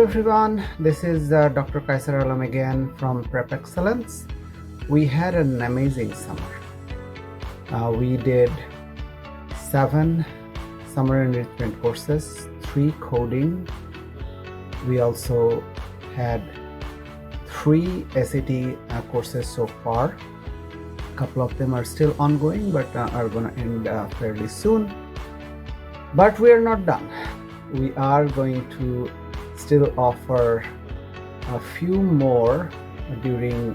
everyone, this is Dr. Kaiser Alam again from PrepExcellence. We had an amazing summer. We did 7 summer enrichment courses, 3 coding. We also had 3 SAT courses so far. A couple of them are still ongoing but are going to end fairly soon. But we are not done. We are going to still offer a few more during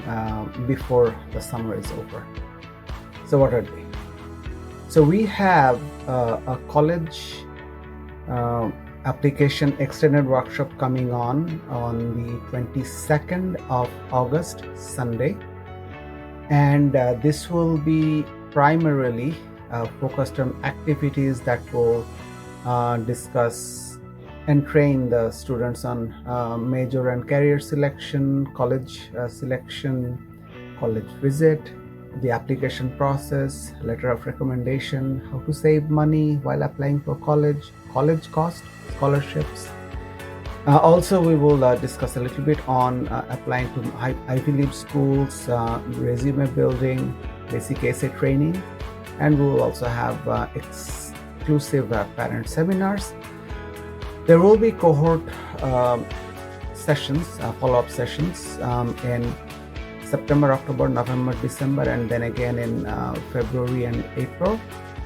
before the summer is over. So what are they? So we have a college application extended workshop coming on the 22nd of August, Sunday, and this will be primarily focused on activities that will discuss and train the students on major and career selection, college selection, college visit, the application process, letter of recommendation, how to save money while applying for college cost, scholarships. Also, we will discuss a little bit on applying to Ivy League schools, resume building, basic essay training, and we will also have exclusive parent seminars. There will be cohort sessions, follow-up sessions in September, October, November, December, and then again in February and April,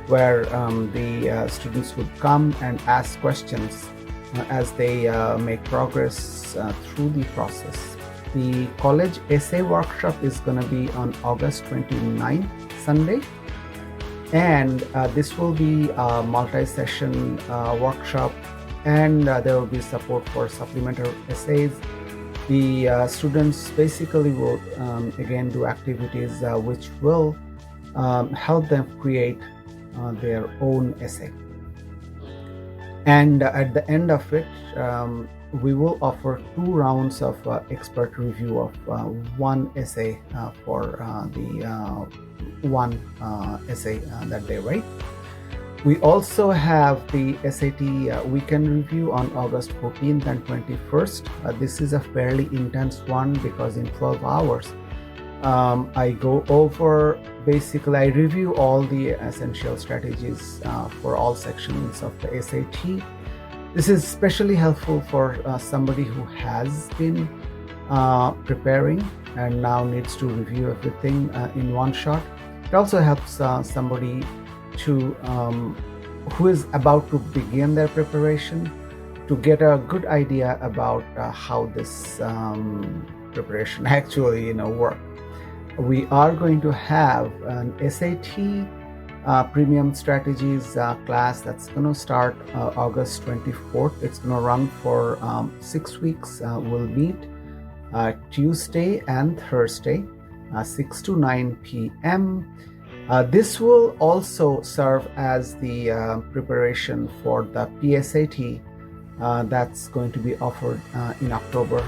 where the students would come and ask questions as they make progress through the process. The college essay workshop is going to be on August 29th, Sunday, and this will be a multi-session workshop, and there will be support for supplementary essays. The students basically will again do activities which will help them create their own essay. And at the end of it, we will offer 2 rounds of expert review of one essay for the one essay that they write. We also have the SAT weekend review on August 14th and 21st. This is a fairly intense one because in 12 hours I go over, basically I review all the essential strategies for all sections of the SAT. This is especially helpful for somebody who has been preparing and now needs to review everything in one shot. It also helps somebody who is about to begin their preparation to get a good idea about how this preparation actually work. We are going to have an SAT premium strategies class that's going to start August 24th. It's going to run for 6 weeks. We'll meet Tuesday and Thursday 6 to 9 p.m. This will also serve as the preparation for the PSAT that's going to be offered in October.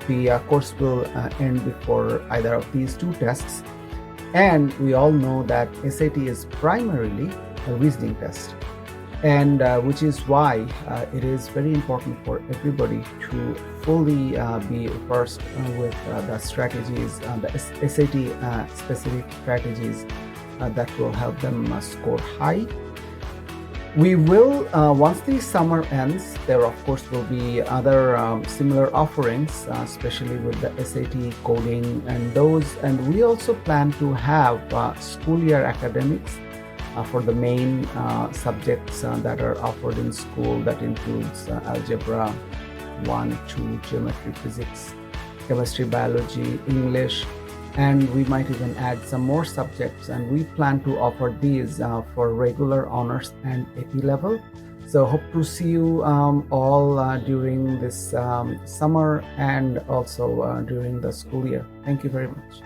The course will end before either of these 2 tests, and we all know that SAT is primarily a reasoning test, and which is why it is very important for everybody to fully be versed with the strategies, the SAT specific strategies that will help them score high. We will, once the summer ends, there of course will be other similar offerings, especially with the SAT coding and those, and we also plan to have school year academics for the main subjects that are offered in school. That includes algebra 1, 2, geometry, physics, chemistry, biology, English, and we might even add some more subjects, and we plan to offer these for regular honors and AP level. So hope to see you all during this summer and also during the school year. Thank you very much.